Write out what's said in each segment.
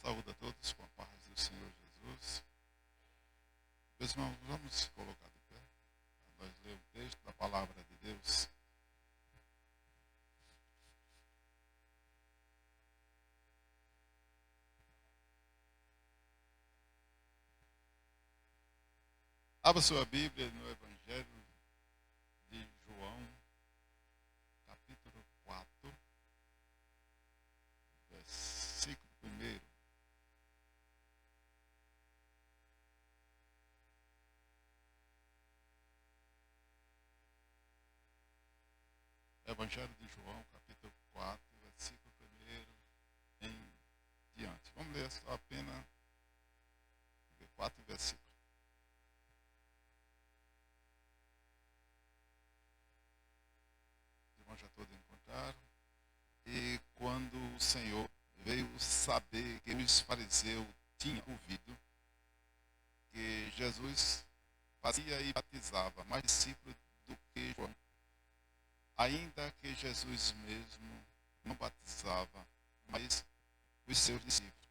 Saúde a todos com a paz do Senhor Jesus. Meus irmãos, vamos se colocar de pé. Nós lemos o texto da palavra de Deus. Abra sua Bíblia no Evangelho de João, capítulo 4, versículo 1. Evangelho de João, capítulo 4, versículo 1 em diante. Vamos ler só apenas 4 versículos. Os irmãos já todos encontraram. E quando o Senhor veio saber que os fariseus tinham ouvido que Jesus fazia e batizava mais discípulos do que João, ainda que Jesus mesmo não batizava, mas os seus discípulos,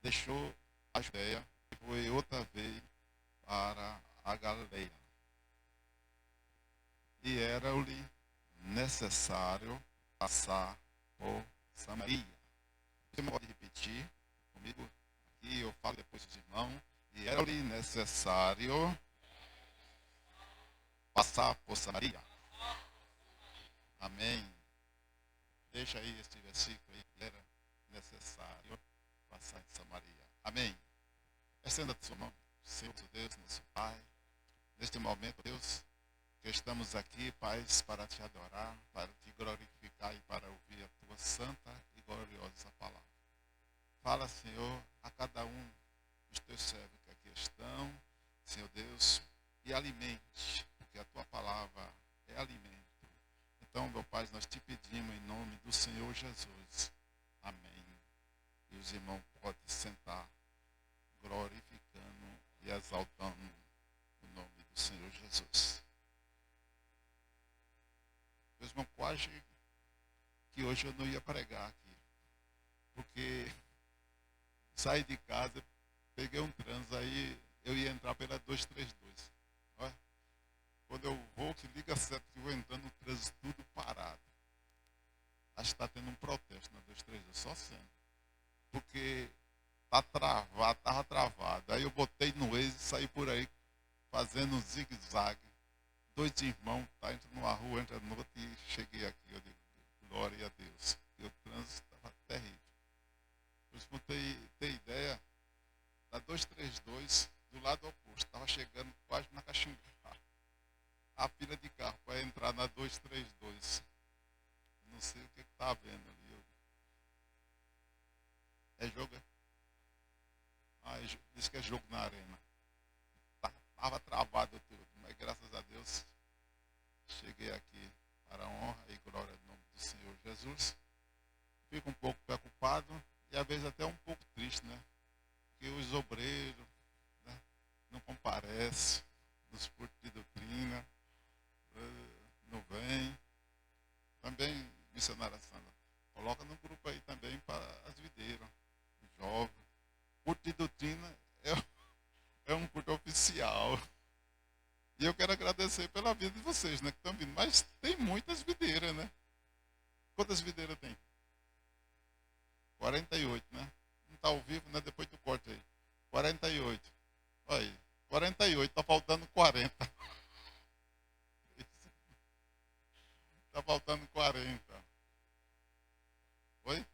deixou a Judéia e foi outra vez para a Galileia. E era-lhe necessário passar por Samaria. Você pode repetir comigo? Aqui eu falo depois dos irmãos. E era-lhe necessário passar por Samaria. Amém. Deixa aí esse versículo aí, que era necessário passar em Samaria. Amém. Estenda a sua mão, Senhor Deus, nosso Pai. Neste momento, Deus, que estamos aqui, Pai, para te adorar, para te glorificar e para ouvir a tua santa e gloriosa palavra. Fala, Senhor, a cada um dos teus servos que aqui estão, Senhor Deus, e alimente, porque a tua palavra é alimento. Então, meu Pai, nós te pedimos em nome do Senhor Jesus. Amém. E os irmãos podem sentar, glorificando e exaltando o nome do Senhor Jesus. Meus irmãos, quase que hoje eu não ia pregar aqui, porque saí de casa, peguei um trânsito, aí eu ia entrar pela 232. Olha, quando eu vou, que liga certo, que eu vou entrando no trânsito, tudo parado. Acho que está tendo um protesto na 232, só sendo. Porque tá travado, estava travado. Aí eu botei no Waze e saí por aí, fazendo um zigue-zague. Dois irmãos, tá entrando numa rua, entra no outro e cheguei aqui. Eu digo, glória a Deus. E o trânsito estava terrível. Por isso, ter ideia, da 232, do lado oposto, estava chegando quase na Caxangá. A fila de carro para entrar na 232. Não sei o que está vendo ali. É jogo, é? Diz que é jogo na arena. Estava travado tudo, mas graças a Deus cheguei aqui para a honra e glória do nome do Senhor Jesus. Fico um pouco preocupado e às vezes até um pouco triste, né? Porque os obreiros, né, não comparecem nos cultos de doutrina, não vêm. Também, missionária Sandra, coloca no grupo aí também para as videiras, os jovens. Culto de doutrina é um culto oficial. E eu quero agradecer pela vida de vocês, né, que estão vindo. Mas tem muitas videiras, né? Quantas videiras tem? 48, né? Não está ao vivo, né? Depois tu corta aí. 48. Olha aí. 48, está faltando 40. Está faltando 40. Oi?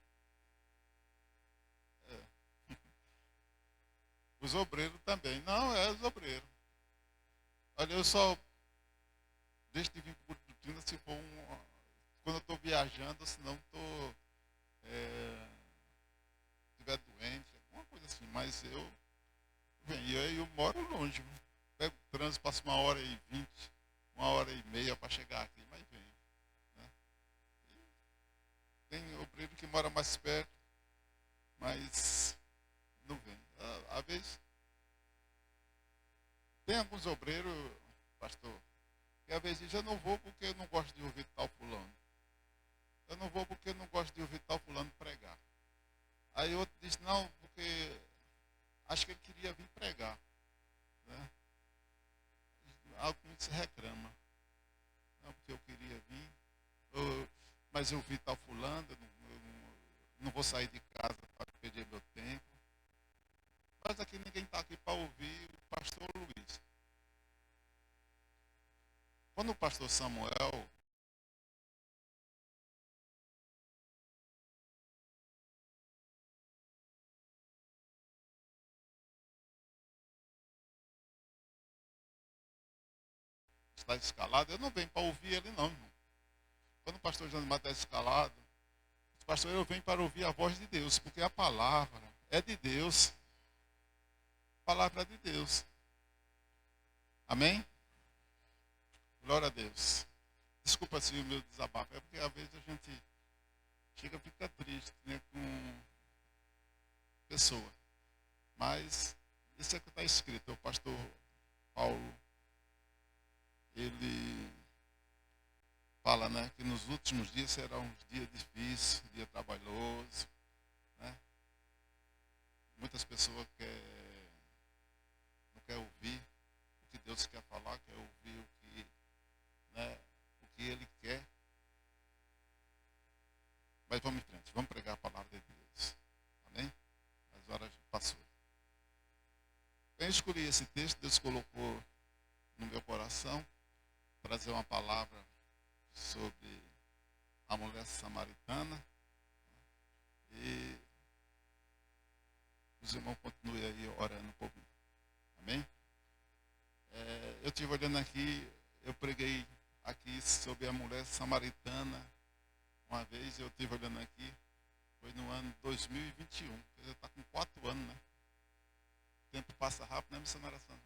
É. Os obreiros também. Não, é os obreiros. Olha, eu só deixo de vir para o culto de doutrina se for quando eu estou viajando, se não estou estiver doente, alguma coisa assim. Mas eu venho, eu moro longe. Pego o trânsito, passo 1h20, 1h30 para chegar aqui, mas venho. Né? Tem obreiro que mora mais perto, mas não vem. Às vezes, tem alguns obreiros, pastor, que às vezes dizem, eu não vou porque eu não gosto de ouvir tal fulano. Eu não vou porque eu não gosto de ouvir tal fulano pregar. Aí outro disse, não, porque acho que ele queria vir pregar. Né? Algo que se reclama. Não, porque eu queria vir, mas eu vi tal fulano, eu não vou sair de casa para perder meu tempo. Mas aqui ninguém está aqui para ouvir o pastor Luiz. Quando o pastor Samuel está escalado, eu não venho para ouvir ele não, irmão. Quando o pastor Janimar está escalado, pastor, eu venho para ouvir a voz de Deus, porque a palavra é de Deus. A palavra é de Deus. Amém? Glória a Deus. Desculpa se o meu desabafo, é porque às vezes a gente chega a ficar triste, né, com pessoa. Mas isso é que está escrito. O pastor Paulo, ele fala, né, que nos últimos dias serão uns dias difíceis, dia trabalhoso, né? Muitas pessoas não querem ouvir o que Deus quer falar, quer ouvir o que Ele quer. Mas vamos em frente, vamos pregar a palavra de Deus. Amém? As horas passou. Eu escolhi esse texto, Deus colocou no meu coração, trazer uma palavra sobre a mulher samaritana. E os irmãos continuem aí orando um pouquinho. Amém? Eu estive olhando aqui, eu preguei aqui sobre a mulher samaritana. Uma vez eu estive olhando aqui, foi no ano 2021. Já está com 4 anos, né? O tempo passa rápido, né, missionária Sandra?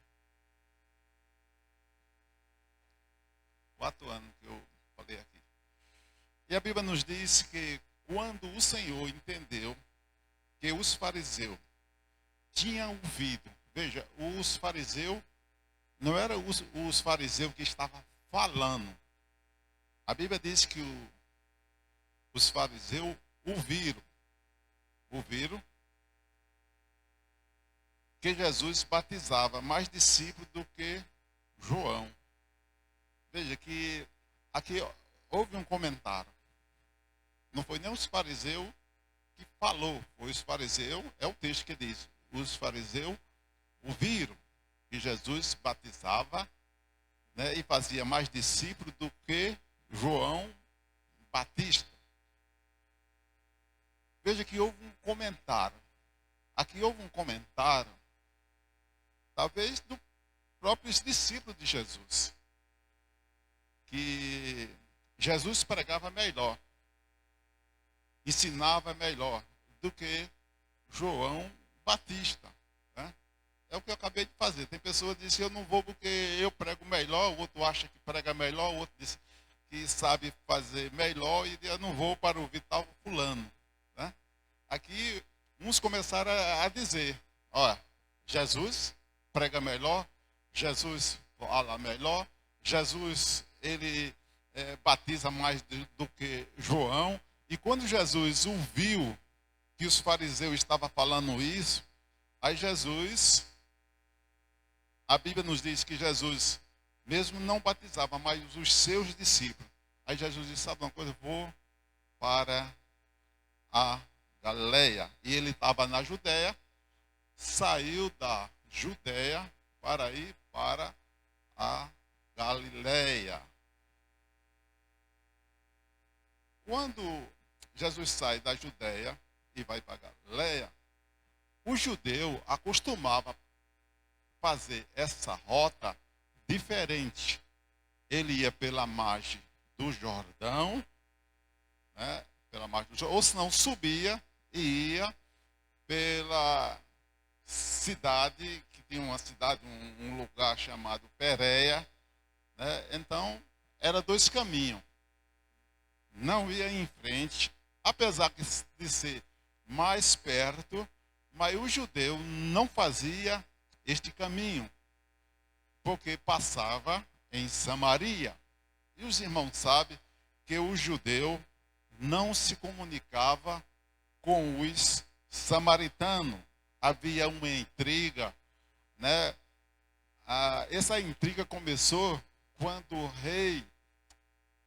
4 anos que eu falei aqui. E a Bíblia nos diz que quando o Senhor entendeu que os fariseus tinham ouvido, veja, os fariseus não eram os fariseus que estavam falando. A Bíblia diz que os fariseus ouviram que Jesus batizava mais discípulos do que João. Veja que aqui houve um comentário. Não foi nem os fariseus que falou, foi os fariseus, é o texto que diz, os fariseus ouviram que Jesus batizava, né, e fazia mais discípulos do que João Batista. Veja que houve um comentário. Aqui houve um comentário, talvez dos próprios discípulos de Jesus, que Jesus pregava melhor, ensinava melhor do que João Batista. Né? É o que eu acabei de fazer. Tem pessoas que dizem, eu não vou porque eu prego melhor, o outro acha que prega melhor, o outro diz que sabe fazer melhor e eu não vou para ouvir tal fulano. Né? Aqui, uns começaram a dizer, olha, Jesus prega melhor, Jesus fala melhor, Jesus, ele batiza mais do que João. E quando Jesus ouviu que os fariseus estavam falando isso, aí Jesus, a Bíblia nos diz que Jesus mesmo não batizava, mas os seus discípulos. Aí Jesus disse, sabe uma coisa, eu vou para a Galileia. E ele estava na Judéia, saiu da Judéia para ir para a Galileia. Quando Jesus sai da Judéia e vai para a Galileia, o judeu acostumava fazer essa rota diferente. Ele ia pela margem do Jordão, né, ou se não subia e ia pela cidade, que tinha uma cidade, um lugar chamado Pérea, né? Então, eram 2 caminhos. Não ia em frente, apesar de ser mais perto, mas o judeu não fazia este caminho, porque passava em Samaria. E os irmãos sabem que o judeu não se comunicava com os samaritano havia uma intriga, né? Essa intriga começou quando o rei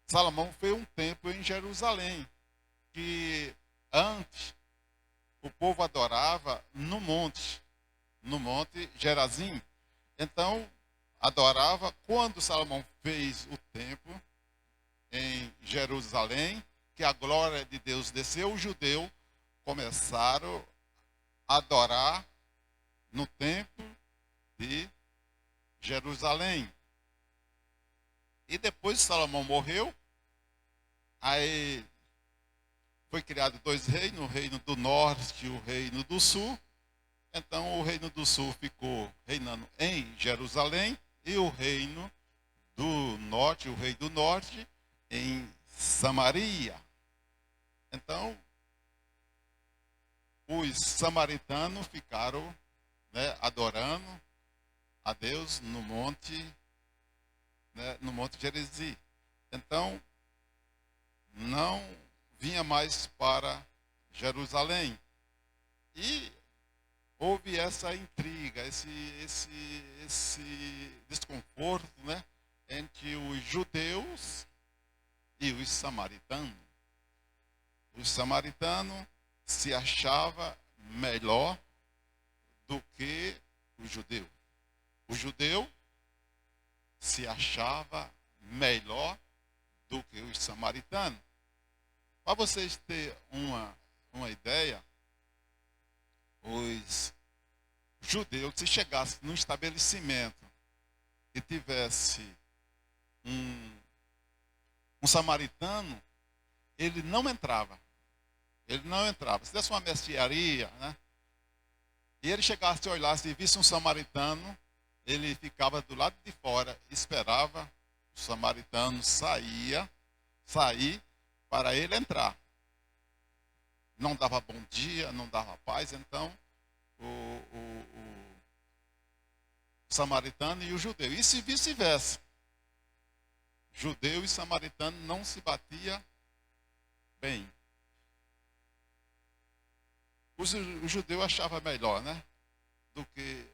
Salomão fez um templo em Jerusalém, que antes o povo adorava no monte Gerazim. Então, adorava. Quando Salomão fez o templo em Jerusalém, que a glória de Deus desceu, os judeus começaram a adorar no templo de Jerusalém. E depois Salomão morreu, aí foi criado dois reinos, o reino do norte e o reino do sul. Então o reino do sul ficou reinando em Jerusalém e o reino do norte, o rei do norte, em Samaria. Então os samaritanos ficaram, né, adorando a Deus no monte, né, no monte Gerizim. Então não vinha mais para Jerusalém. E houve essa intriga, esse desconforto, né, entre os judeus e os samaritanos. Os samaritanos se achavam melhor do que o judeu. O judeu se achava melhor do que os samaritanos. Para vocês terem uma ideia, os judeus, se chegasse num estabelecimento e tivesse um samaritano, ele não entrava. Ele não entrava. Se desse uma mercearia, né? E ele chegasse e olhasse e visse um samaritano, ele ficava do lado de fora, esperava o samaritano sair para ele entrar. Não dava bom dia, não dava paz, então o samaritano e o judeu. E se vice-versa. Judeu e samaritano não se batia bem. O judeu achava melhor, né, do que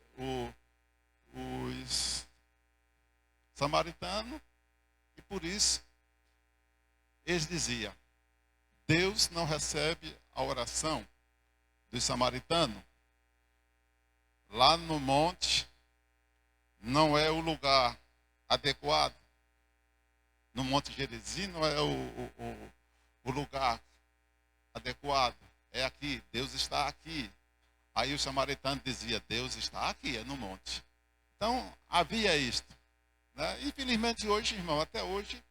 os samaritanos, e por isso eles diziam: Deus não recebe a oração dos samaritanos. Lá no monte não é o lugar adequado. No monte Gerizim não é o lugar adequado. É aqui, Deus está aqui. Aí o samaritano dizia: Deus está aqui, é no monte. Então havia isto, né? Infelizmente hoje, irmão, até hoje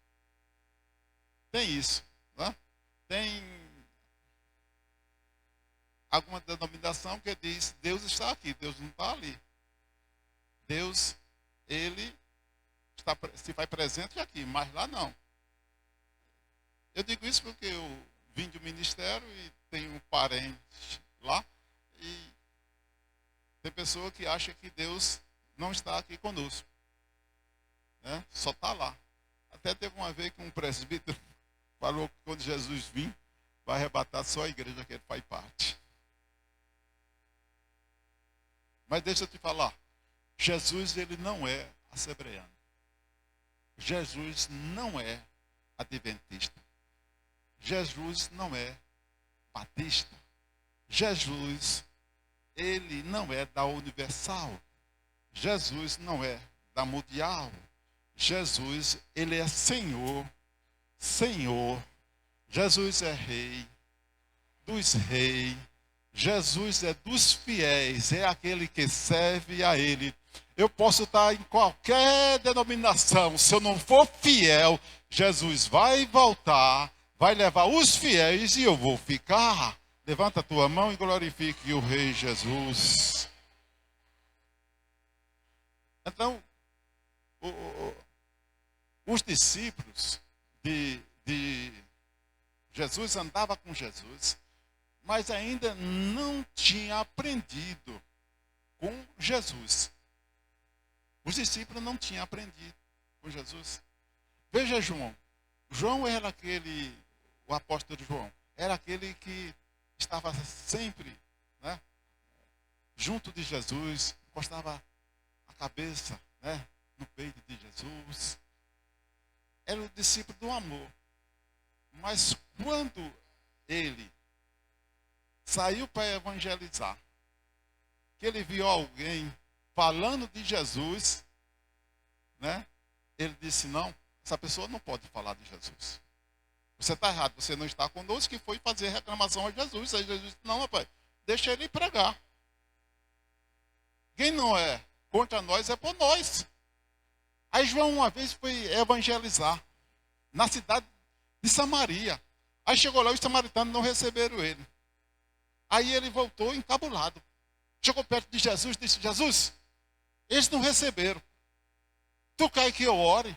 tem isso, né? Tem alguma denominação que diz: Deus está aqui, Deus não está ali. Deus, ele se faz presente aqui, mas lá não. Eu digo isso porque eu vim do ministério e tenho um parente lá, e tem pessoa que acha que Deus não está aqui conosco, né? Só está lá. Até teve uma vez que um presbítero falou que quando Jesus vir, vai arrebatar só a igreja que ele faz parte. Mas deixa eu te falar, Jesus, ele não é assembleano. Jesus não é adventista. Jesus não é batista. Jesus, ele não é da Universal. Jesus não é da Mundial. Jesus, ele é Senhor, Senhor. Jesus é Rei dos reis. Jesus é dos fiéis, é aquele que serve a ele. Eu posso estar em qualquer denominação, se eu não for fiel, Jesus vai voltar, vai levar os fiéis e eu vou ficar. Levanta a tua mão e glorifique o Rei Jesus. Então, os discípulos de Jesus andavam com Jesus, mas ainda não tinha aprendido com Jesus. Os discípulos não tinham aprendido com Jesus. Veja João. João era aquele, o apóstolo João, era aquele que estava sempre né, junto de Jesus, encostava a cabeça, né, no peito de Jesus. Era o discípulo do amor. Mas quando ele saiu para evangelizar, que ele viu alguém falando de Jesus, né, ele disse: não, essa pessoa não pode falar de Jesus. Você está errado, você não está conosco, que foi fazer reclamação a Jesus. Aí Jesus disse: não, rapaz, deixa ele pregar. Quem não é contra nós é por nós. Aí João uma vez foi evangelizar na cidade de Samaria. Aí chegou lá, os samaritanos não receberam ele. Aí ele voltou encabulado. Chegou perto de Jesus e disse: Jesus, eles não receberam. Tu quer que eu ore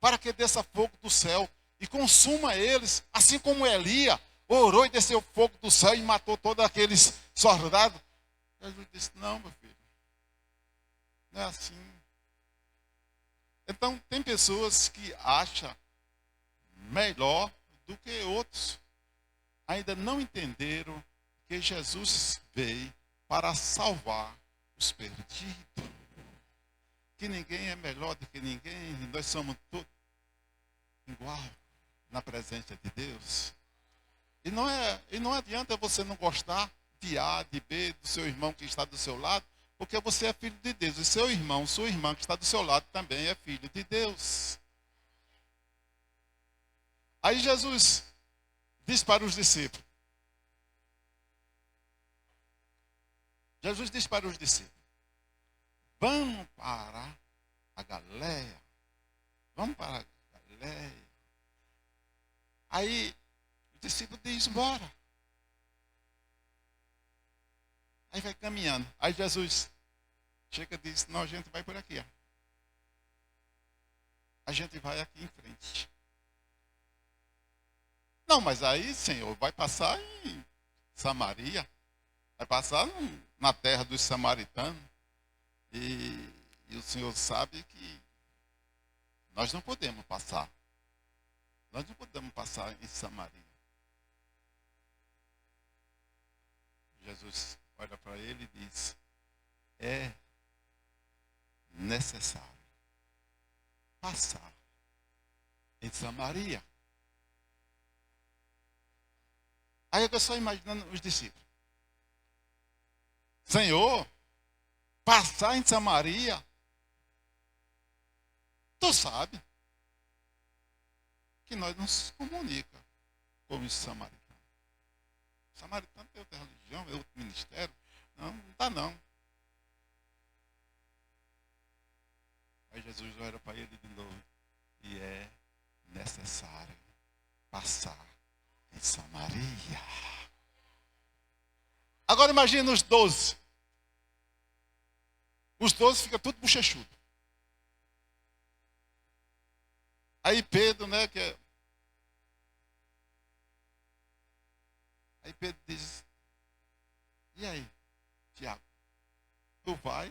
para que desça fogo do céu e consuma eles, assim como Elias orou e desceu fogo do céu e matou todos aqueles soldados? Jesus disse: não, meu filho, não é assim. Então, tem pessoas que acham melhor do que outros. Ainda não entenderam que Jesus veio para salvar os perdidos. Que ninguém é melhor do que ninguém. Nós somos todos igual na presença de Deus. E não adianta você não gostar de A, de B, do seu irmão que está do seu lado, porque você é filho de Deus. E seu irmão, sua irmã que está do seu lado também é filho de Deus. Aí Jesus diz para os discípulos. Jesus diz para os discípulos: vamos para a Galileia. Vamos para a Galileia. Aí o discípulo diz: bora. Aí vai caminhando. Aí Jesus chega e diz: não, a gente vai por aqui. Ó. A gente vai aqui em frente. Não, mas aí, Senhor, vai passar em Samaria. Vai passar na terra dos samaritanos. E o Senhor sabe que nós não podemos passar. Nós não podemos passar em Samaria. Jesus olha para ele e diz: é necessário passar em Samaria. Aí eu estou só imaginando os discípulos. Senhor, passar em Samaria? Tu sabe que nós não se comunica com os samaritanos. O samaritano tem outra religião, é outro ministério. Não, não dá não. Aí Jesus olha para ele de novo. E é necessário passar em Samaria. Agora imagina os 12. Os 12 ficam tudo bochechudo. Aí Pedro, né, Aí Pedro diz: e aí, Tiago, tu vai?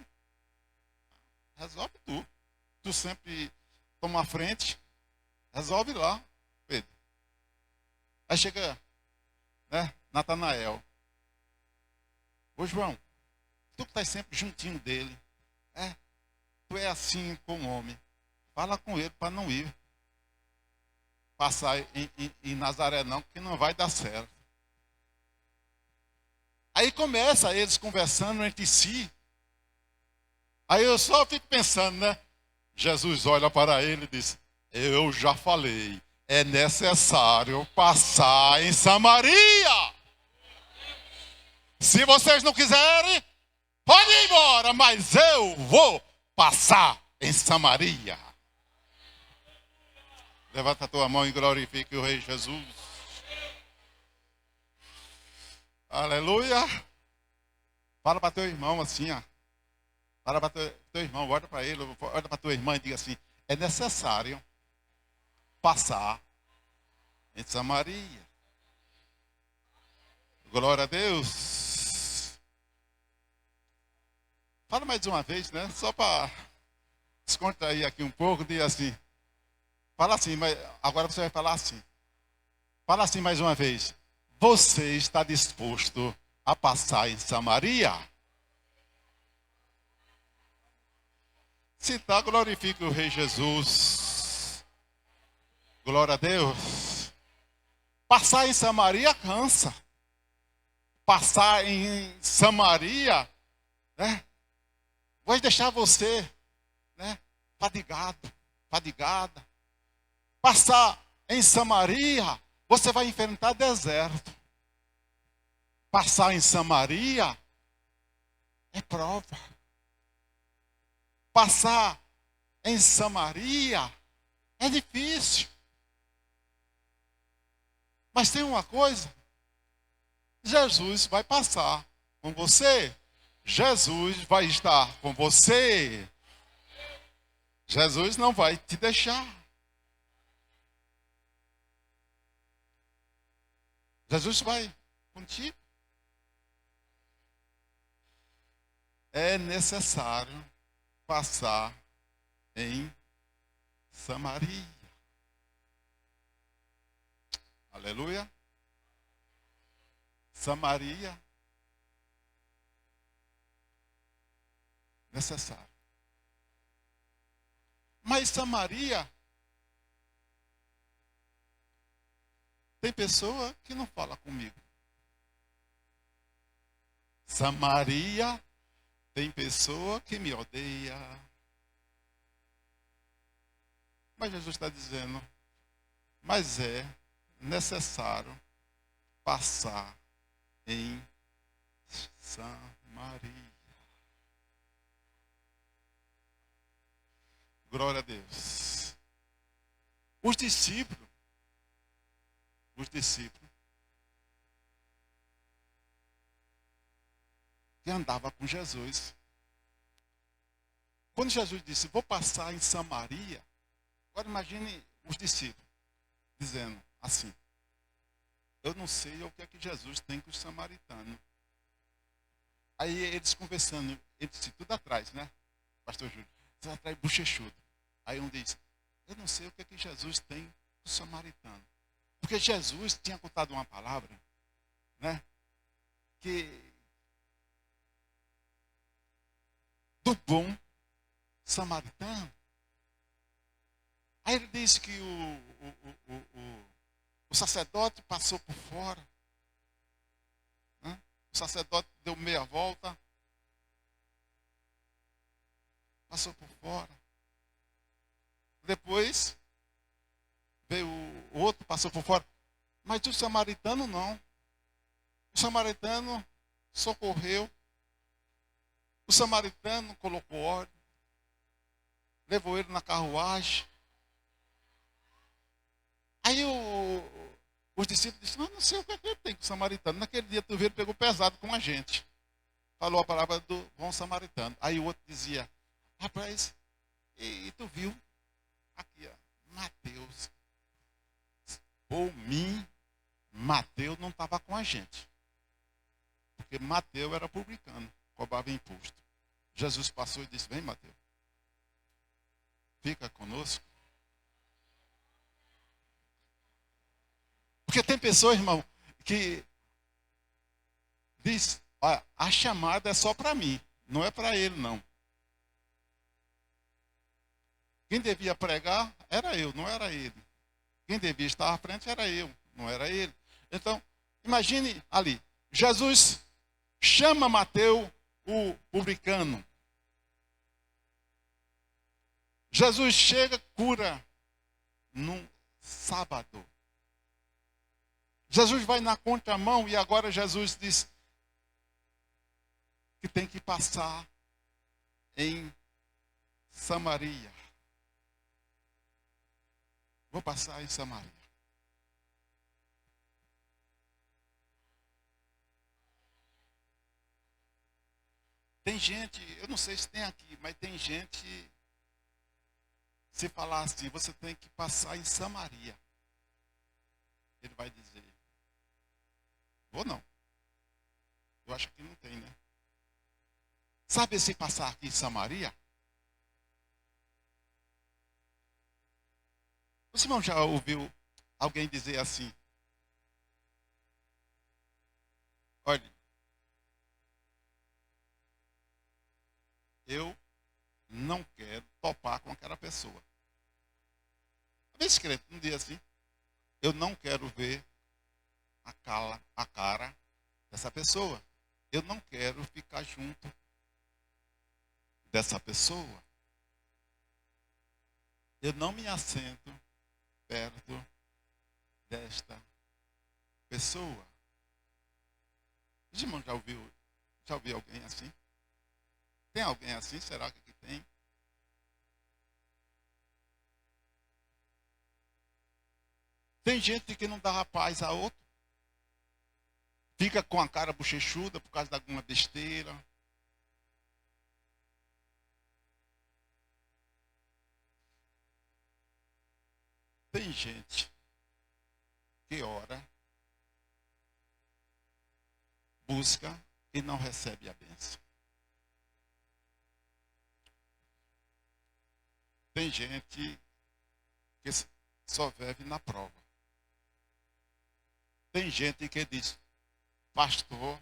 Resolve tu. Tu sempre toma a frente. Resolve lá, Pedro. Aí chega, né, Natanael. Ô João, tu que estás sempre juntinho dele. Tu é assim com o homem. Fala com ele para não ir passar em Nazaré não, que não vai dar certo. Aí começa eles conversando entre si. Aí eu só fico pensando, né? Jesus olha para ele e diz: eu já falei, é necessário passar em Samaria. Se vocês não quiserem, pode ir embora, mas eu vou passar em Samaria. Levanta a tua mão e glorifique o Rei Jesus. Aleluia. Fala para teu irmão assim, ó. Fala para teu irmão, olha para ele, olha para tua irmã e diga assim: é necessário passar em Samaria. Glória a Deus. Fala mais uma vez, né? Só para descontrair aqui um pouco, diga assim. Fala assim, mas agora você vai falar assim. Fala assim mais uma vez. Você está disposto a passar em Samaria. Se está, glorifique o Rei Jesus. Glória a Deus. Passar em Samaria cansa. Passar em Samaria, né, vai deixar você, né, fadigada. Passar em Samaria, você vai enfrentar deserto. Passar em Samaria é prova. Passar em Samaria é difícil. Mas tem uma coisa, Jesus vai passar com você. Jesus vai estar com você. Jesus não vai te deixar. Jesus vai contigo. É necessário passar em Samaria. Aleluia. Samaria. Necessário. Mas Samaria, tem pessoa que não fala comigo. Samaria, tem pessoa que me odeia. Mas Jesus está dizendo, mas é necessário passar em Samaria. Glória a Deus. Os discípulos que andavam com Jesus. Quando Jesus disse, vou passar em Samaria, agora imagine os discípulos dizendo assim, eu não sei o que é que Jesus tem com os samaritanos. Aí eles conversando, ele disse, tudo atrás, né, pastor Júlio? Tudo atrás, bochechudo. Aí um diz, eu não sei o que é que Jesus tem com os samaritanos. Porque Jesus tinha contado uma palavra, né, que do bom samaritano. Aí ele disse que o sacerdote passou por fora. Né? O sacerdote deu meia volta. Passou por fora. Depois veio o outro, passou por fora. Mas o samaritano não. O samaritano socorreu. O samaritano colocou óleo. Levou ele na carruagem. Aí os discípulos disseram, não sei o que ele tem com o samaritano. Naquele dia tu viu, ele pegou pesado com a gente. Falou a palavra do bom samaritano. Aí o outro dizia, rapaz, e tu viu? Aqui, ó, Mateus. Por mim, Mateus não estava com a gente. Porque Mateus era publicano, cobrava imposto. Jesus passou e disse, vem Mateus, fica conosco. Porque tem pessoas, irmão, que diz, olha, a chamada é só para mim, não é para ele não. Quem devia pregar era eu, não era ele. Quem devia estar à frente era eu, não era ele. Então, imagine ali, Jesus chama Mateus, o publicano. Jesus chega, cura num sábado. Jesus vai na contramão e agora Jesus diz que tem que passar em Samaria. Vou passar em Samaria. Tem gente, eu não sei se tem aqui, mas tem gente, se falar assim, você tem que passar em Samaria. Ele vai dizer, vou não. Eu acho que não tem, né? Sabe se passar aqui em Samaria? Você não já ouviu alguém dizer assim? Olha, eu não quero topar com aquela pessoa. Bem escrito, um dia assim, eu não quero ver a cara dessa pessoa. Eu não quero ficar junto dessa pessoa. Eu não me assento perto desta pessoa. Os irmãos já ouviu alguém assim? Tem alguém assim? Será que tem? Tem gente que não dá paz a outro. Fica com a cara bochechuda por causa de alguma besteira. Tem gente que ora, busca e não recebe a bênção. Tem gente que só vive na prova. Tem gente que diz, pastor,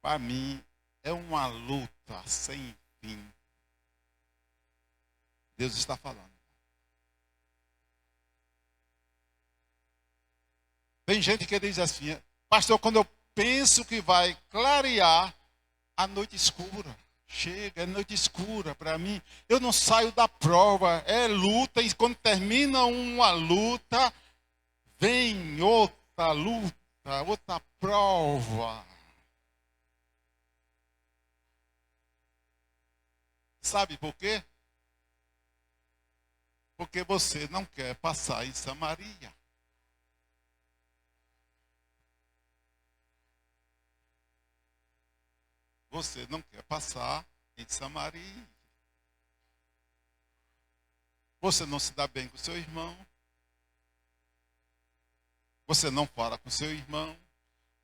para mim é uma luta sem fim. Deus está falando. Tem gente que diz assim, pastor, quando eu penso que vai clarear, a noite escura. Chega, é noite escura para mim. Eu não saio da prova, é luta, e quando termina uma luta, vem outra luta, outra prova. Sabe por quê? Porque você não quer passar em Samaria. Você não quer passar em Samaria. Você não se dá bem com seu irmão. Você não fala com seu irmão.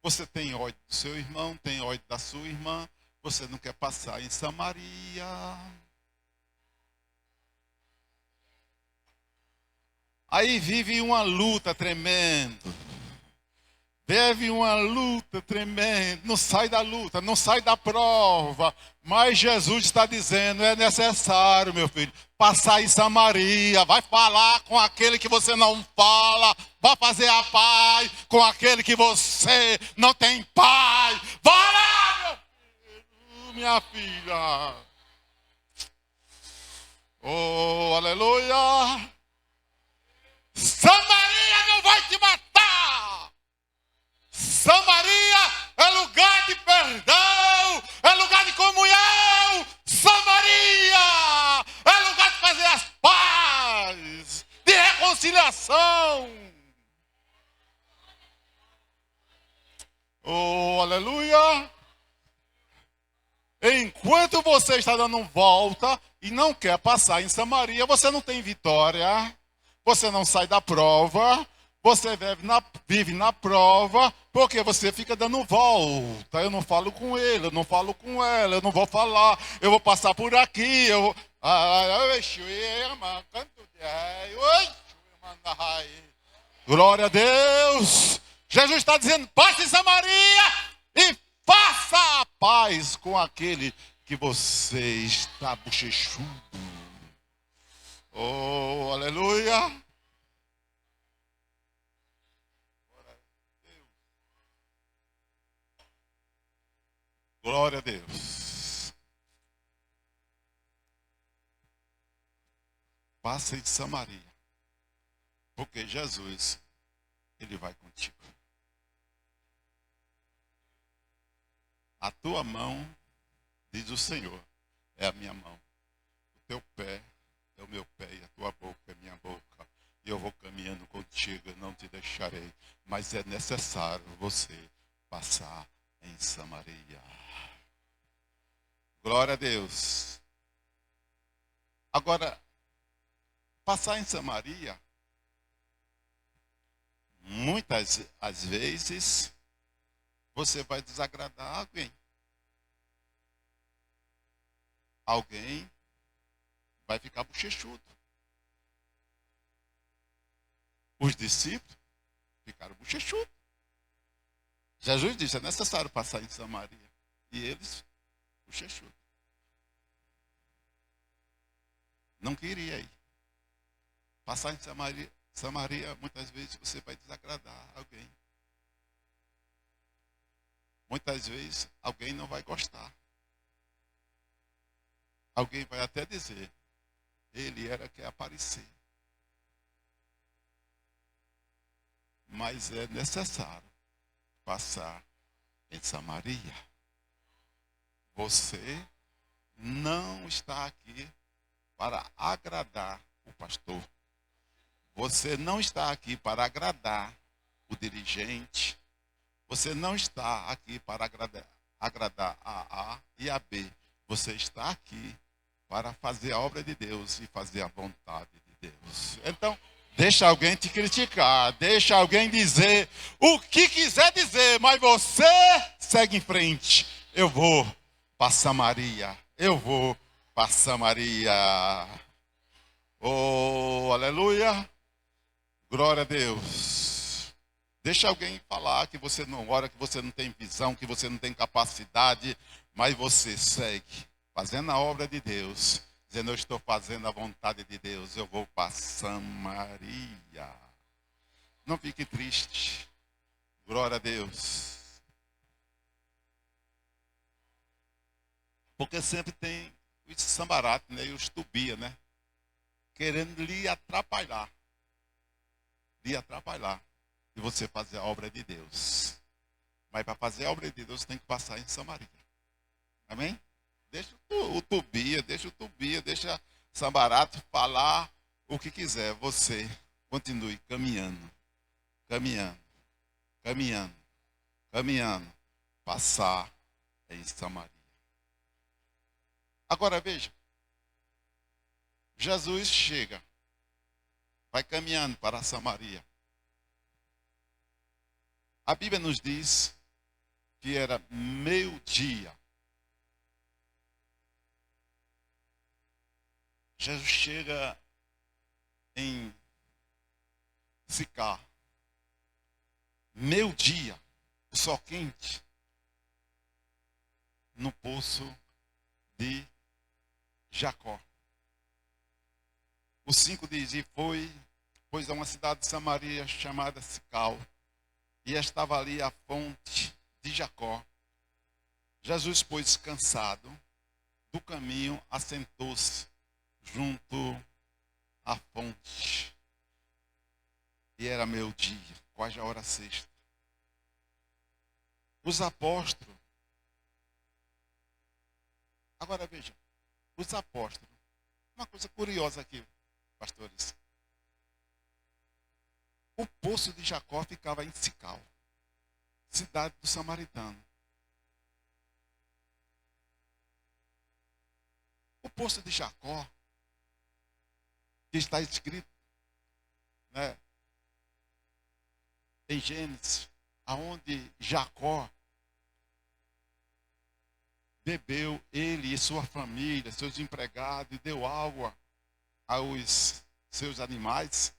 Você tem ódio do seu irmão, tem ódio da sua irmã. Você não quer passar em Samaria. Aí vive uma luta tremenda. Teve uma luta tremenda, não sai da luta, não sai da prova. Mas Jesus está dizendo, é necessário, meu filho, passar em Samaria. Vai falar com aquele que você não fala. Vai fazer a paz com aquele que você não tem paz. Vai lá, meu filho, minha filha. Oh, aleluia. Samaria não vai te matar. Samaria é lugar de perdão, é lugar de comunhão. Samaria é lugar de fazer as pazes, de reconciliação. Oh, aleluia. Enquanto você está dando volta e não quer passar em Samaria, você não tem vitória, você não sai da prova. Você vive na prova, porque você fica dando volta. Eu não falo com ele, eu não falo com ela, eu não vou falar, eu vou passar por aqui, eu vou... Glória a Deus. Jesus está dizendo, passe em Samaria e faça a paz com aquele que você está bochechudo. Oh, aleluia. Glória a Deus. Passa em Samaria. Porque Jesus, ele vai contigo. A tua mão, diz o Senhor, é a minha mão. O teu pé é o meu pé e a tua boca é a minha boca. E eu vou caminhando contigo, eu não te deixarei. Mas é necessário você passar em Samaria. Glória a Deus. Agora, passar em Samaria, muitas as vezes, você vai desagradar alguém. Alguém vai ficar bochechudo. Os discípulos ficaram bochechudos. Jesus disse, é necessário passar em Samaria. E eles, bochechudos. Não queria ir. Passar em Samaria, muitas vezes você vai desagradar alguém. Muitas vezes alguém não vai gostar. Alguém vai até dizer, ele era quer aparecer. Mas é necessário passar em Samaria. Você não está aqui para agradar o pastor. Você não está aqui para agradar o dirigente. Você não está aqui para agradar a A e a B. Você está aqui para fazer a obra de Deus e fazer a vontade de Deus. Então, deixa alguém te criticar, deixa alguém dizer o que quiser dizer, mas você segue em frente. Eu vou para Samaria. Eu vou para Samaria. Oh, aleluia. Glória a Deus. Deixa alguém falar que você não ora, que você não tem visão, que você não tem capacidade, mas você segue fazendo a obra de Deus, dizendo eu estou fazendo a vontade de Deus, eu vou para Samaria. Não fique triste. Glória a Deus. Porque sempre tem os sambaratos, né, e os tubia, né? Querendo lhe atrapalhar. Lhe atrapalhar. E você fazer a obra de Deus. Mas para fazer a obra de Deus tem que passar em Samaria. Amém? Deixa o tubia, deixa Sambarato falar o que quiser. Você continue caminhando, caminhando, caminhando, caminhando. Passar em Samaria. Agora veja. Jesus chega. Vai caminhando para Samaria. A Bíblia nos diz que era meio-dia. Jesus chega em Sicar. Meio-dia, o sol quente, no poço de Jacó. O 5 diz, e foi, pois a uma cidade de Samaria chamada Sicar, e estava ali a fonte de Jacó. Jesus, pois, cansado do caminho, assentou-se junto à fonte. E era meio-dia, quase a hora sexta. Os apóstolos, agora veja, os apóstolos, uma coisa curiosa aqui, pastores. O poço de Jacó ficava em Sicar, cidade do Samaritano. O poço de Jacó, que está escrito, né, em Gênesis, aonde Jacó bebeu, ele e sua família, seus empregados, e deu água aos seus animais.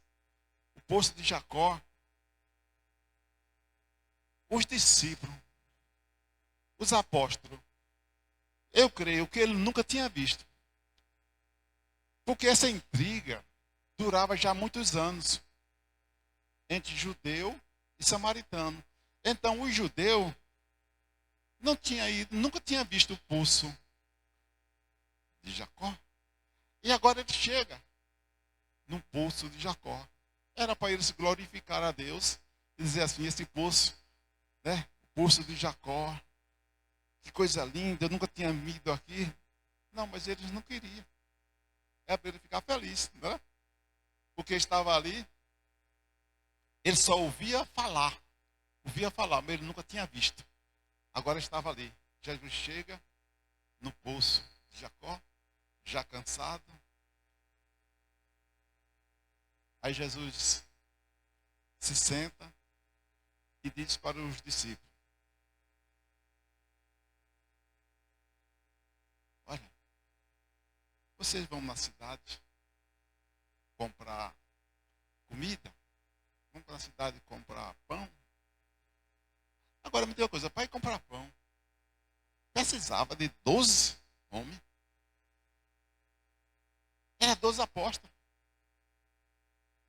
O poço de Jacó, os discípulos, os apóstolos, eu creio que ele nunca tinha visto. Porque essa intriga durava já muitos anos entre judeu e samaritano. Então o judeu não tinha ido, nunca tinha visto o poço de Jacó. E agora ele chega no poço de Jacó. Era para eles glorificar a Deus e dizer assim, esse poço, né? O poço de Jacó. Que coisa linda, eu nunca tinha ido aqui. Não, mas eles não queriam. É para ele ficar feliz, né? Porque estava ali, ele só ouvia falar, mas ele nunca tinha visto. Agora estava ali. Jesus chega no poço de Jacó, já cansado. Aí Jesus se senta e diz para os discípulos, olha, vocês vão na cidade comprar comida? Vão para a cidade comprar pão? Agora me diga uma coisa, para ir comprar pão, precisava de 12 homens. Era 12 apóstolos.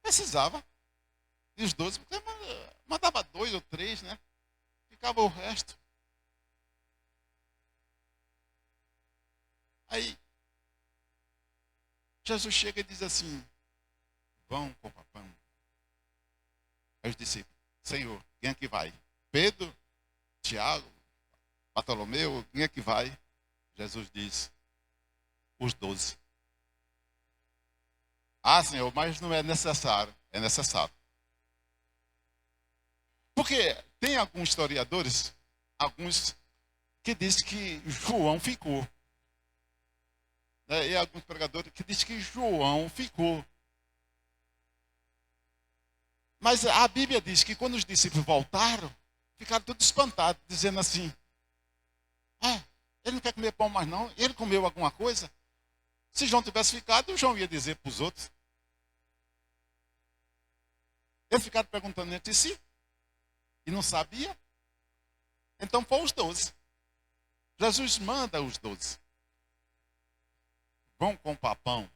Precisava. E os 12, porque mandava 2 ou 3, né? Ficava o resto. Aí, Jesus chega e diz assim, vão comprar pão. Aí os discípulos, Senhor, quem é que vai? Pedro, Tiago, Bartolomeu, quem é que vai? Jesus diz, os 12. Ah, Senhor, mas não é necessário. É necessário. Porque tem alguns historiadores, alguns que dizem que João ficou. Né? E alguns pregadores que dizem que João ficou. Mas a Bíblia diz que quando os discípulos voltaram, ficaram todos espantados, dizendo assim, ele não quer comer pão mais não, ele comeu alguma coisa? Se João tivesse ficado, João ia dizer para os outros. Eles ficaram perguntando entre si, e não sabia. Então foram os 12. Jesus manda os 12. Vão comprar pão.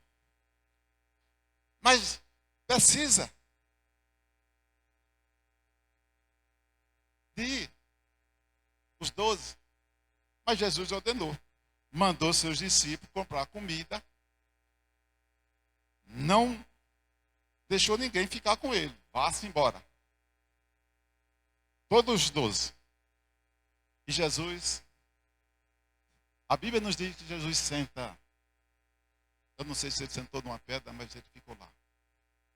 Mas precisa de os 12. Mas Jesus ordenou. Mandou seus discípulos comprar comida. Não deixou ninguém ficar com ele. Vá-se embora. Todos os 12. E Jesus, a Bíblia nos diz que Jesus senta. Eu não sei se ele sentou numa pedra, mas ele ficou lá,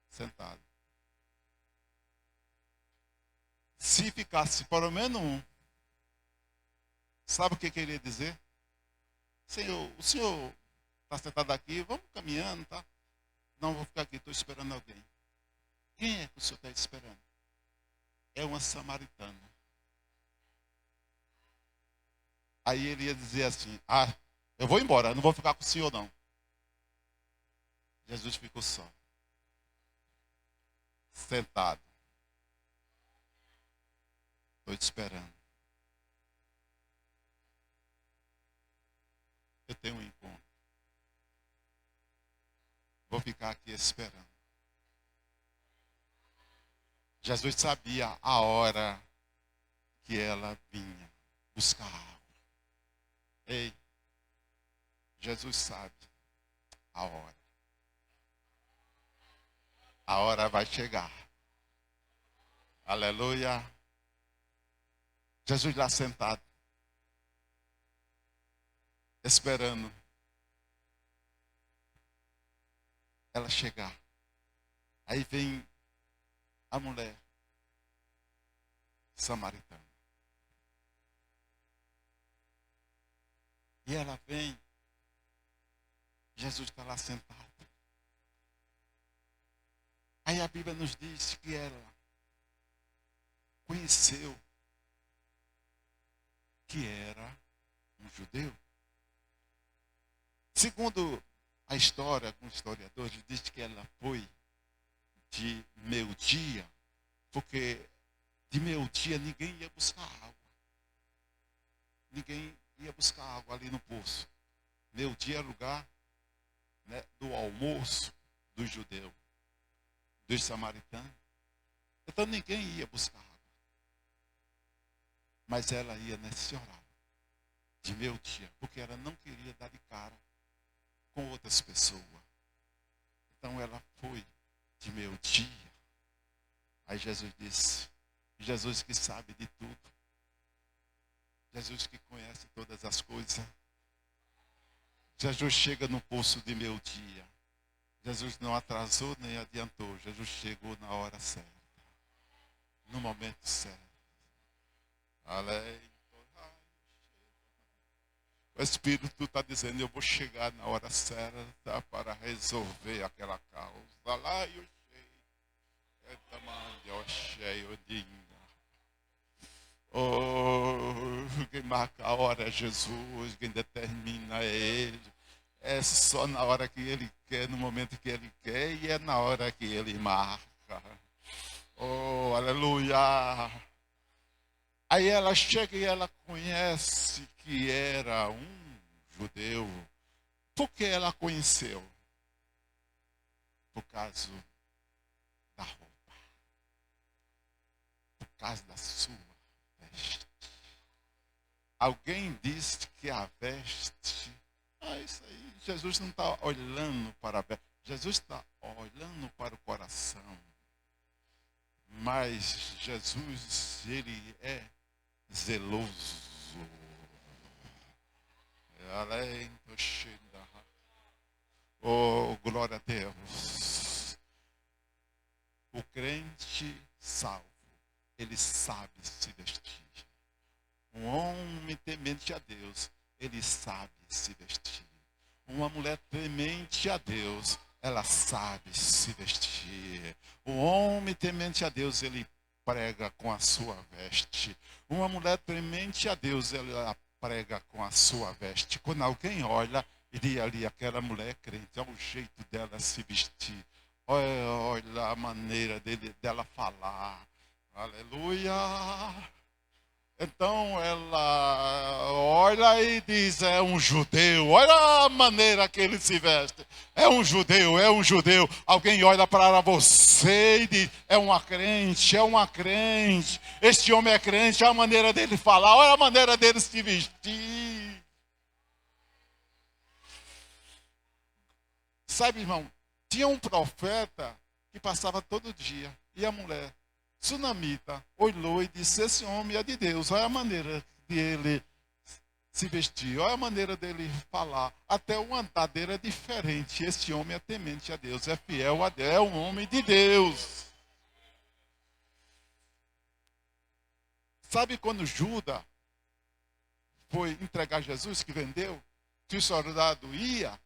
sentado. Se ficasse pelo menos um, sabe o que queria dizer? Senhor, o senhor está sentado aqui, vamos caminhando, tá? Não, vou ficar aqui, estou esperando alguém. Quem é que o senhor está esperando? É uma samaritana. Aí ele ia dizer assim, eu vou embora, não vou ficar com o senhor não. Jesus ficou só. Sentado. Estou te esperando. Eu tenho um encontro. Vou ficar aqui esperando. Jesus sabia a hora que ela vinha buscar água. Ei, Jesus sabe a hora. A hora vai chegar. Aleluia. Jesus lá sentado, esperando ela chegar. Aí vem a mulher samaritana. E ela vem, Jesus está lá sentado. Aí a Bíblia nos diz que ela conheceu que era um judeu. Segundo a história, alguns historiadores dizem que ela foi de meio-dia, porque de meio-dia ninguém ia buscar água. Ninguém ia buscar água ali no poço. Meio-dia é lugar, né, do almoço dos judeus, dos samaritanos. Então ninguém ia buscar água. Mas ela ia nesse horário, de meio-dia, porque ela não queria dar de cara com outras pessoas. Então ela foi de meio-dia. Aí Jesus disse, Jesus que sabe de tudo, Jesus que conhece todas as coisas. Jesus chega no poço de meio-dia. Jesus não atrasou nem adiantou. Jesus chegou na hora certa, no momento certo. Aleluia. O Espírito está dizendo, eu vou chegar na hora certa para resolver aquela causa. Lá eu cheio. É tamanho, cheio de. Quem marca a hora é Jesus, quem determina é Ele. É só na hora que Ele quer, no momento que Ele quer, e é na hora que Ele marca. Oh, aleluia! Aí ela chega e ela conhece que era um judeu. Por que ela conheceu? por causa da roupa, por causa da sua veste. Alguém disse que a veste... isso aí, Jesus não está olhando para a veste. Jesus está olhando para o coração. Mas Jesus, ele é zeloso. Oh, glória a Deus. O crente salvo, ele sabe se vestir. Um homem temente a Deus, ele sabe se vestir. Uma mulher temente a Deus, ela sabe se vestir. Um homem temente a Deus, ele prega com a sua veste. Uma mulher temente a Deus, ela prega com a sua veste. Quando alguém olha, ele ali, aquela mulher crente, é o jeito dela se vestir. Olha a maneira dela falar. Aleluia! Então ela olha e diz, é um judeu. Olha a maneira que ele se veste. É um judeu, é um judeu. Alguém olha para você e diz, é uma crente, é uma crente. Este homem é crente, olha a maneira dele falar, olha a maneira dele se vestir. Sabe, irmão, tinha um profeta que passava todo dia. E a mulher sunamita olhou e disse, esse homem é de Deus. Olha a maneira dele se vestir, olha a maneira dele falar. Até o andar dele é diferente. Esse homem é temente a Deus, é fiel a Deus, é um homem de Deus. Sabe quando Judas foi entregar Jesus, que vendeu, que o soldado ia,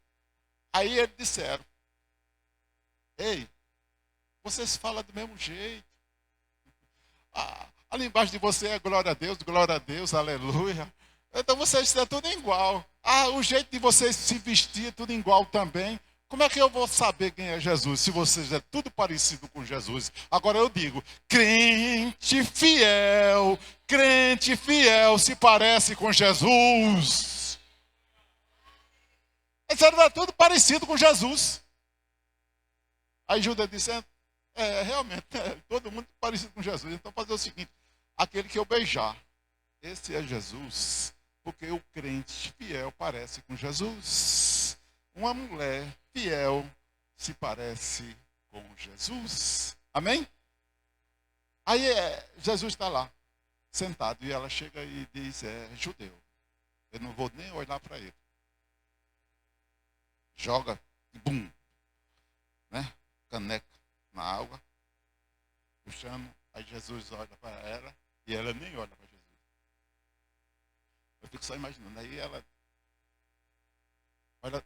aí eles disseram, ei, vocês falam do mesmo jeito. A linguagem de você é glória a Deus, aleluia. Então vocês estão tudo igual. O jeito de vocês se vestir é tudo igual também. Como é que eu vou saber quem é Jesus, se vocês é tudo parecido com Jesus? Agora eu digo, crente fiel se parece com Jesus. Eles eram tudo parecido com Jesus. Aí Judas disse, realmente, todo mundo parecido com Jesus. Então fazer o seguinte, aquele que eu beijar, esse é Jesus, porque o crente fiel parece com Jesus. Uma mulher fiel se parece com Jesus. Amém? Aí Jesus está lá, sentado, e ela chega e diz, é judeu. Eu não vou nem olhar para ele. Joga, bum, né? Caneca na água, puxando, aí Jesus olha para ela e ela nem olha para Jesus. Eu fico só imaginando, aí ela olha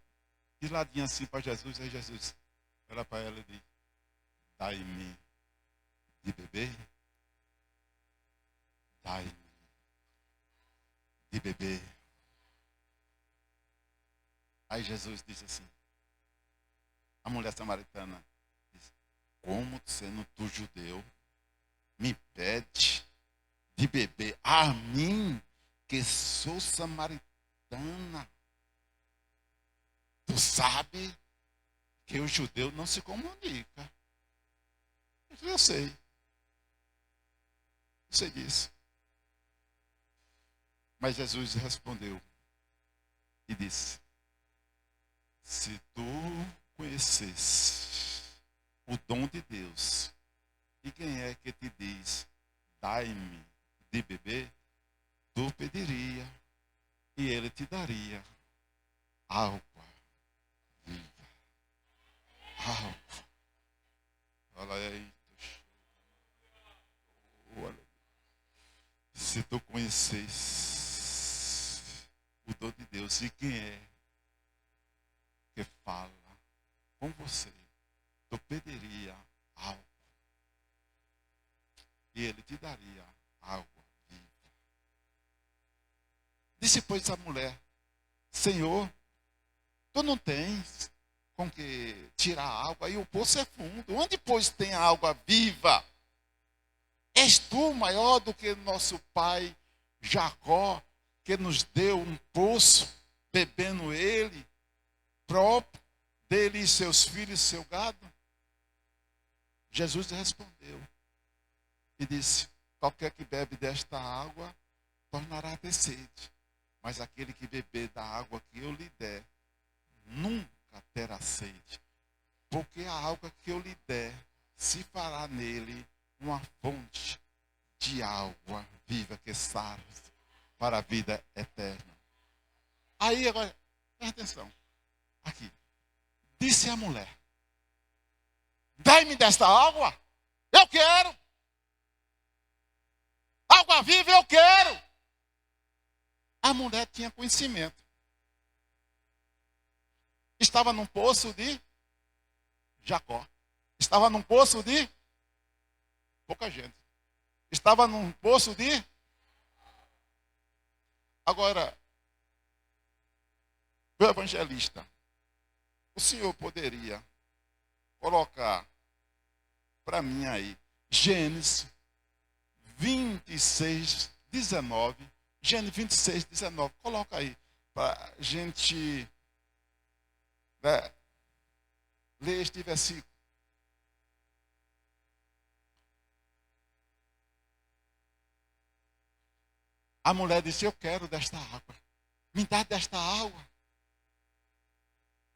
de ladinho assim para Jesus, aí Jesus olha para ela e diz, dai-me de beber, dai-me de beber. Aí Jesus disse assim, a mulher samaritana, como sendo tu judeu, me pede de beber a mim, que sou samaritana. Tu sabe que o judeu não se comunica. Eu sei disso. Mas Jesus respondeu e disse, se tu conhecesse o dom de Deus, e quem é que te diz, dai-me de beber, tu pediria, e ele te daria água viva. Água. Olha aí. Se tu conhecesse o dom de Deus, e quem é que fala com você, tu pediria algo e ele te daria água viva. Disse, pois, a mulher, Senhor, tu não tens com que tirar água, e o poço é fundo. Onde, pois, tem água viva? És tu maior do que nosso pai Jacó, que nos deu um poço, bebendo ele próprio, dele e seus filhos e seu gado? Jesus respondeu e disse: qualquer que bebe desta água tornará a ter sede, mas aquele que beber da água que eu lhe der nunca terá sede, porque a água que eu lhe der se fará nele uma fonte de água viva que sarva para a vida eterna. Aí agora, presta atenção, aqui, disse a mulher: dai-me desta água, eu quero. Água viva eu quero. A mulher tinha conhecimento. Estava num poço de Jacó. Estava num poço de pouca gente. Estava num poço de... Agora, o evangelista, o senhor poderia colocar para mim aí Gênesis 26, 19. Gênesis 26, 19. Coloca aí para a gente ler este versículo. A mulher disse: eu quero desta água. Me dá desta água.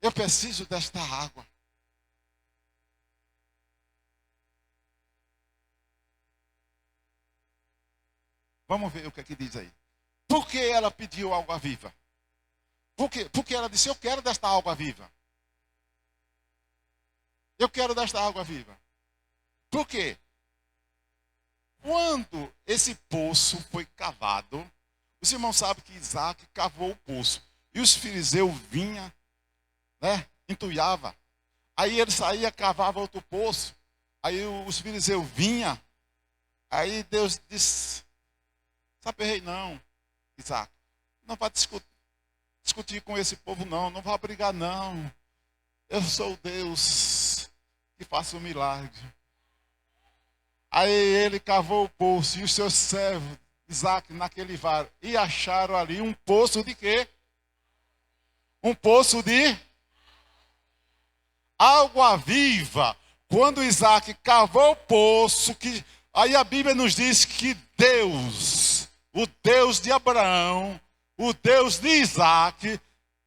Eu preciso desta água. Vamos ver o que é que diz aí. Por que ela pediu água viva? Porque ela disse: eu quero desta água viva. Eu quero desta água viva. Por quê? Quando esse poço foi cavado, os irmãos sabem que Isaac cavou o poço. E os filisteus vinham, entulhava. Aí ele saía, cavava outro poço. Aí os filisteus vinham. Aí Deus disse: sabe, rei, não, Isaac, não vai discutir com esse povo, não vai brigar, não. Eu sou o Deus que faça um milagre. Aí ele cavou o poço e os seus servos, Isaac, naquele vale, e acharam ali um poço de quê? Um poço de água viva. Quando Isaac cavou o poço, aí a Bíblia nos diz que Deus, o Deus de Abraão, o Deus de Isaac,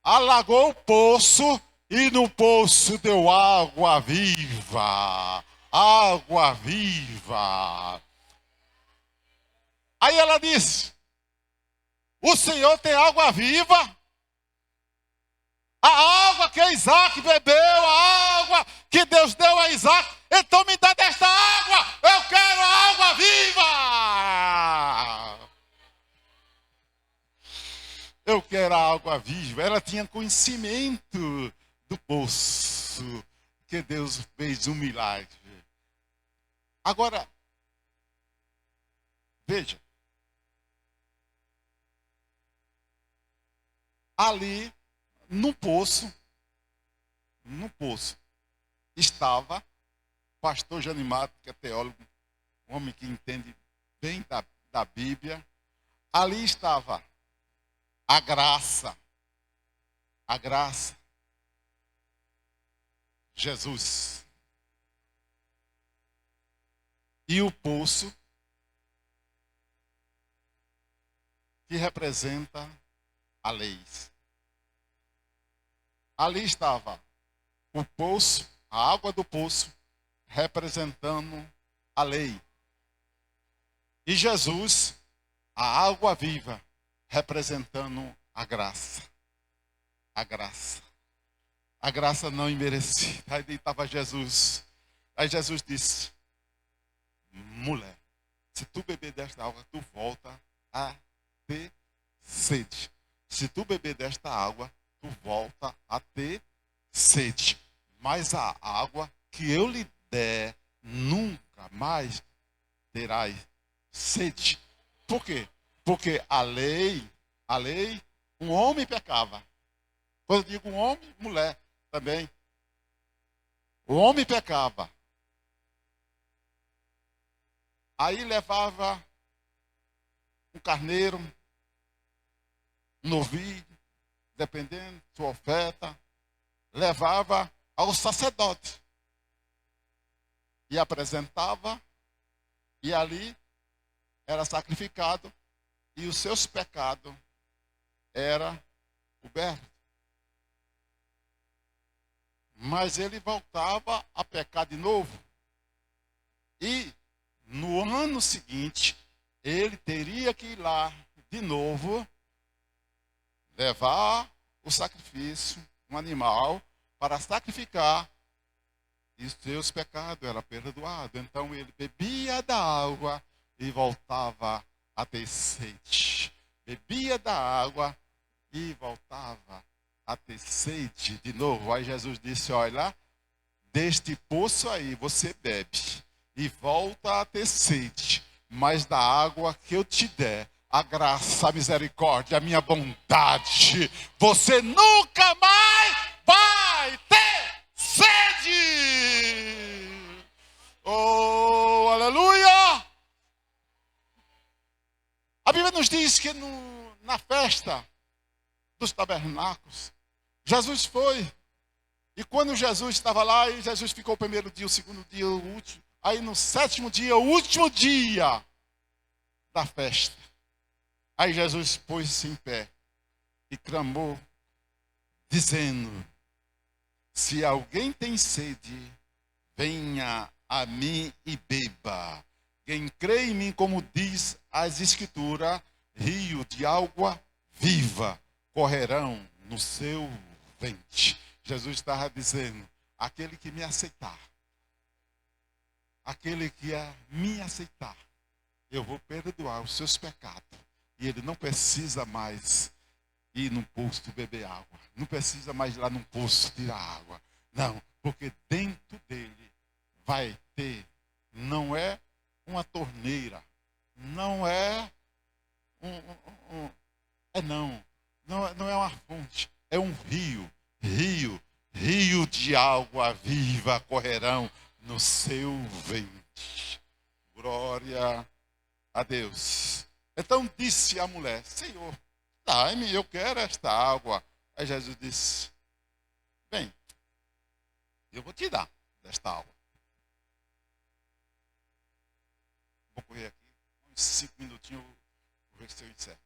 alagou o poço e no poço deu água viva. Água viva. Aí ela disse: o Senhor tem água viva? A água que Isaac bebeu, a água que Deus deu a Isaac, então me dá desta água, eu quero a água viva. Eu quero a água viva. Ela tinha conhecimento do poço, que Deus fez um milagre. Agora, veja, ali no poço, estava o pastor Janimato, que é teólogo, um homem que entende bem da Bíblia. Ali estava a graça, Jesus. E o poço, que representa a lei. Ali estava o poço, a água do poço, representando a lei. E Jesus, a água viva, representando a graça. A graça. A graça não imerecida. Aí estava Jesus. Aí Jesus disse: mulher, se tu beber desta água, tu volta a ter sede. Se tu beber desta água, tu volta a ter sede. Mas a água que eu lhe der, nunca mais terás sede. Por quê? Porque a lei, um homem pecava. Quando eu digo um homem, mulher também. O homem pecava. Aí levava um carneiro, um novilho, dependendo da sua oferta, levava ao sacerdote. e apresentava, e ali era sacrificado, e os seus pecados eram cobertos. Mas ele voltava a pecar de novo. E no ano seguinte, ele teria que ir lá de novo, levar o sacrifício, um animal, para sacrificar, e os seus pecados eram perdoados. Então ele bebia da água e voltava a ter sede. Bebia da água e voltava a ter sede de novo. Aí Jesus disse, olha, deste poço aí você bebe e volta a ter sede, mas da água que eu te der, a graça, a misericórdia, a minha bondade, você nunca mais vai ter sede. Oh, aleluia! A Bíblia nos diz que na festa dos tabernáculos, Jesus foi. E quando Jesus estava lá, e Jesus ficou o primeiro dia, o segundo dia, o último. Aí no sétimo dia, o último dia da festa. Aí Jesus pôs-se em pé e clamou, dizendo, se alguém tem sede, venha a mim e beba. Quem crê em mim, como diz as Escrituras, rio de água viva correrão no seu ventre. Jesus estava dizendo, aquele que me aceitar, aquele que me aceitar, eu vou perdoar os seus pecados. E ele não precisa mais ir num poço beber água. Não precisa mais ir lá num poço tirar água. Não, porque dentro dele vai ter, não é uma torneira, não é não é uma fonte, é um rio de água viva correrão no seu ventre. Glória a Deus. Então disse a mulher, Senhor, dai-me, eu quero esta água. Aí Jesus disse, bem, eu vou te dar desta água. Vou correr aqui, uns 5 minutinhos, vou ver se eu encerro.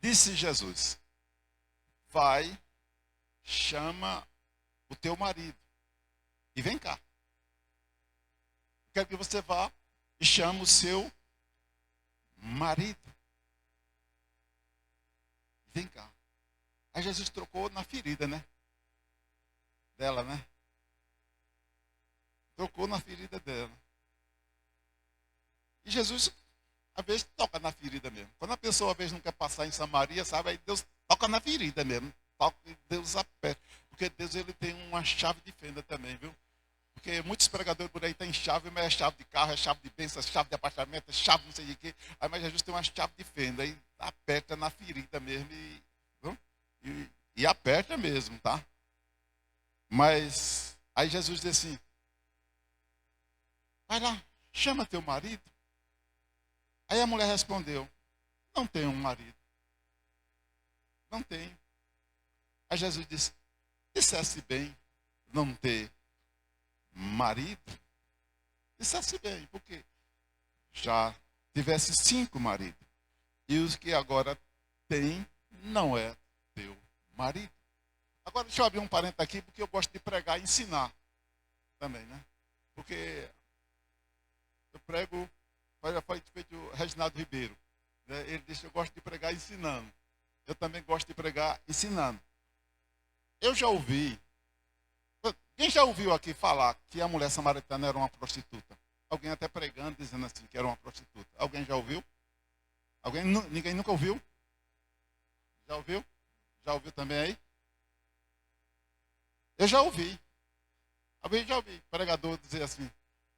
Disse Jesus, vai, chama o teu marido e vem cá. Quero que você vá e chame o seu marido. Vem cá. Aí Jesus trocou na ferida, né? Dela, né? Trocou na ferida dela. E Jesus, às vezes, toca na ferida mesmo. Quando a pessoa, às vezes, não quer passar em Samaria, sabe? Aí Deus toca na ferida mesmo. Toca e Deus aperta. Porque Deus, ele tem uma chave de fenda também, viu? Porque muitos pregadores por aí têm chave, mas é chave de carro, é chave de bênção, é chave de apartamento, é chave não sei de quê. Aí, mas Jesus tem uma chave de fenda. Aí aperta na ferida mesmo e aperta mesmo, tá? Mas aí Jesus disse assim, vai lá, chama teu marido. Aí a mulher respondeu, não tenho um marido. Não tenho. Aí Jesus disse, dissesse bem não ter marido. Dissesse bem, porque já tivesse 5 maridos. E os que agora tem não é teu marido. Agora deixa eu abrir um parênteses aqui, porque eu gosto de pregar e ensinar também, né? Porque eu prego, foi feito o Reginaldo Ribeiro, né? Ele disse, eu gosto de pregar ensinando. Eu também gosto de pregar ensinando. Eu já ouvi, quem já ouviu aqui falar que a mulher samaritana era uma prostituta? Alguém até pregando, dizendo assim, que era uma prostituta. Alguém já ouviu? Ninguém nunca ouviu? Já ouviu? Já ouviu também aí? Eu já ouvi. Alguém já ouvi pregador dizer assim,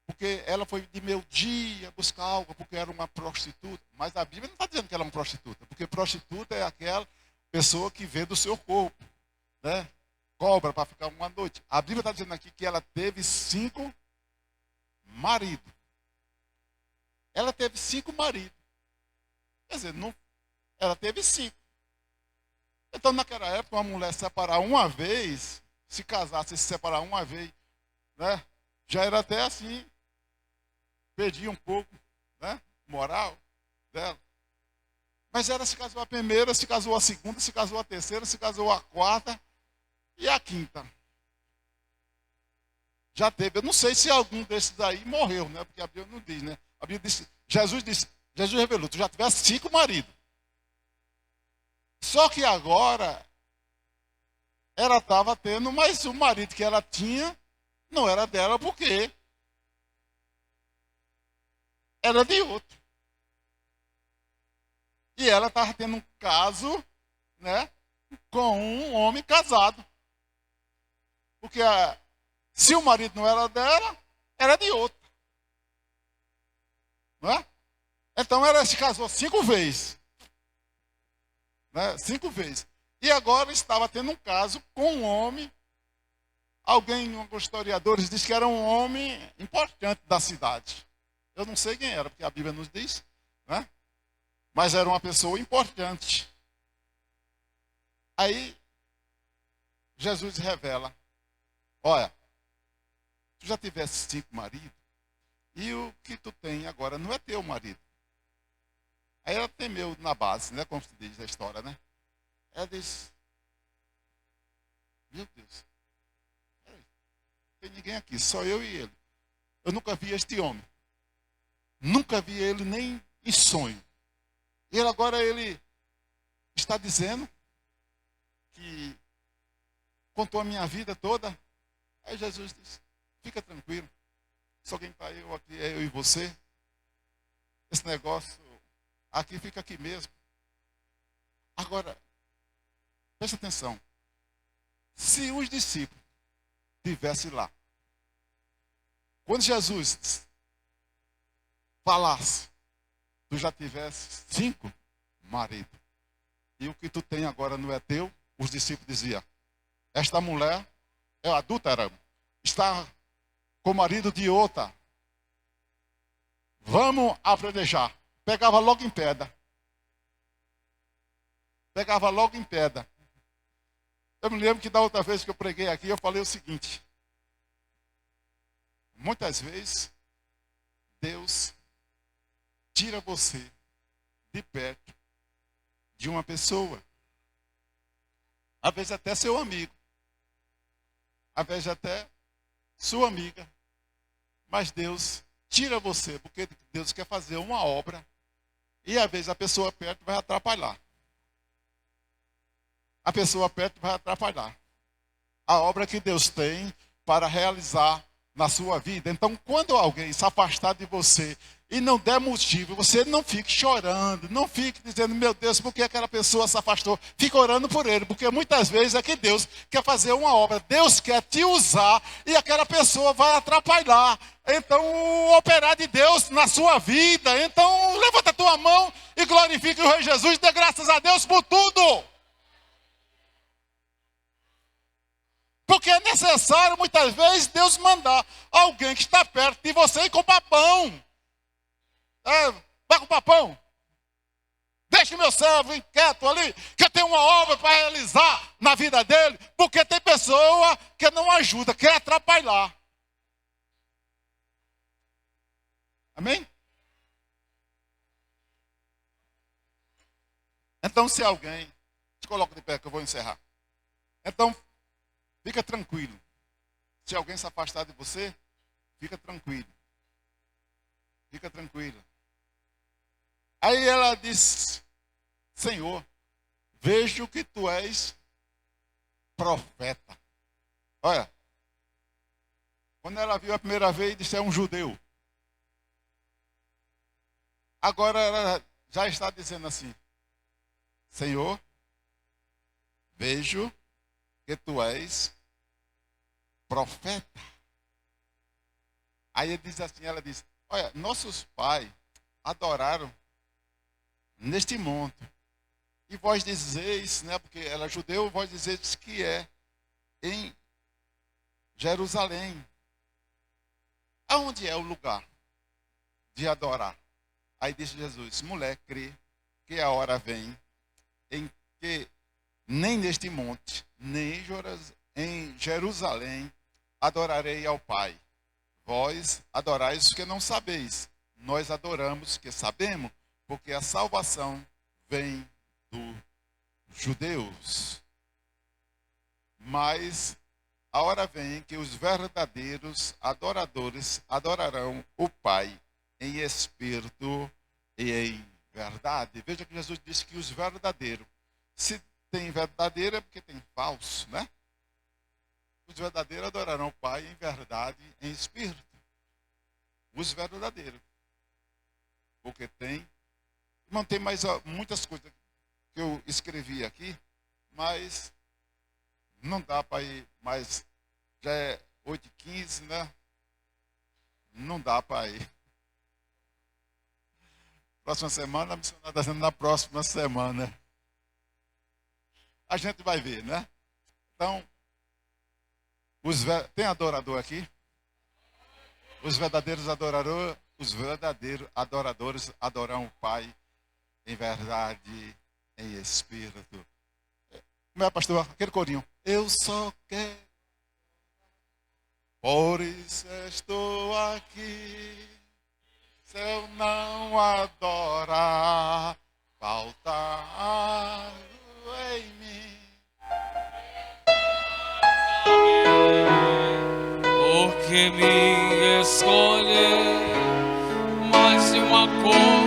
porque ela foi de meio dia buscar algo, porque era uma prostituta. Mas a Bíblia não está dizendo que ela é uma prostituta, porque prostituta é aquela pessoa que vende o seu corpo, né? Cobra para ficar uma noite. A Bíblia está dizendo aqui que ela teve 5 maridos. Ela teve 5 maridos. Quer dizer, não, ela teve 5. Então, naquela época, uma mulher separar uma vez, se casasse e se separar uma vez, né? Já era até assim, perdia um pouco, né? Moral dela. Mas ela se casou a primeira, se casou a segunda, se casou a terceira, se casou a quarta e a quinta. Já teve. Eu não sei se algum desses aí morreu, né? Porque a Bíblia não diz, né? A Bíblia disse, Jesus revelou, tu já tivesse 5 maridos. Só que agora ela estava tendo, mas o marido que ela tinha não era dela, porque era de outro. E ela estava tendo um caso, né, com um homem casado. Porque se o marido não era dela, era de outro. Não é? Então ela se casou 5 vezes. Né, 5 vezes. E agora estava tendo um caso com um homem. Alguns historiadores dizem que era um homem importante da cidade. Eu não sei quem era, porque a Bíblia nos diz, né? Mas era uma pessoa importante. Aí, Jesus revela, olha, tu já tivesse 5 maridos, e o que tu tem agora não é teu marido. Aí ela temeu na base, né? Como se diz a história, né? Ela disse, meu Deus, não tem ninguém aqui, só eu e ele. Eu nunca vi este homem. Nunca vi ele nem em sonho. E ele está dizendo que contou a minha vida toda. Aí Jesus disse, fica tranquilo. Se alguém está eu aqui, é eu e você. Esse negócio aqui fica aqui mesmo. Agora, presta atenção. Se os discípulos estivessem lá, quando Jesus falasse, tu já tivesse 5 maridos, e o que tu tem agora não é teu, os discípulos diziam, esta mulher é adúltera, está com o marido de outra, vamos apredrejar. Pegava logo em pedra. Pegava logo em pedra. Eu me lembro que da outra vez que eu preguei aqui, eu falei o seguinte, muitas vezes, Deus tira você de perto de uma pessoa. Às vezes até seu amigo. Às vezes até sua amiga. Mas Deus tira você, porque Deus quer fazer uma obra. E às vezes a pessoa perto vai atrapalhar. A pessoa perto vai atrapalhar a obra que Deus tem para realizar na sua vida. Então, quando alguém se afastar de você e não der motivo, você não fique chorando, não fique dizendo, meu Deus, por que aquela pessoa se afastou? Fique orando por ele, porque muitas vezes é que Deus quer fazer uma obra, Deus quer te usar e aquela pessoa vai atrapalhar. Então, o operar de Deus na sua vida. Então, levanta a tua mão e glorifique o Rei Jesus, dê graças a Deus por tudo. Porque é necessário, muitas vezes, Deus mandar alguém que está perto de você ir comprar pão. Vai comprar pão. Deixe meu servo inquieto ali, que eu tenho uma obra para realizar na vida dele. Porque tem pessoa que não ajuda, quer atrapalhar. Amém? Então, se alguém... Se coloca de pé que eu vou encerrar. Então, fica tranquilo. Se alguém se afastar de você, fica tranquilo. Fica tranquilo. Aí ela disse, Senhor, vejo que tu és profeta. Olha, quando ela viu a primeira vez, disse, é um judeu. Agora ela já está dizendo assim, Senhor, vejo que tu és profeta. Aí ele diz assim, ela diz, olha, nossos pais adoraram neste monte. E vós dizeis, né, porque ela é judeu, vós dizeis que é em Jerusalém. Aonde é o lugar de adorar? Aí disse Jesus, mulher, crê que a hora vem em que nem neste monte, nem em em Jerusalém adorarei ao Pai. Vós adorais os que não sabeis. Nós adoramos os que sabemos, porque a salvação vem dos judeus. Mas a hora vem que os verdadeiros adoradores adorarão o Pai em espírito e em verdade. Veja que Jesus disse que os verdadeiros, se tem verdadeiro é porque tem falso, né? Os verdadeiros adorarão o Pai em verdade, em espírito. Os verdadeiros. Porque tem. Não tem mais muitas coisas que eu escrevi aqui, mas não dá para ir mais. Já é 8h15, né? Não dá para ir. Próxima semana, a missionária está sendo na próxima semana. A gente vai ver, né? Então, tem adorador aqui? Os verdadeiros adoradores adorarão o Pai em verdade, em espírito. Como é, pastor? Aquele corinho. Eu só quero, por isso estou aqui. Se eu não adorar, falta algo em mim. Porque me escolhe mais de uma coisa.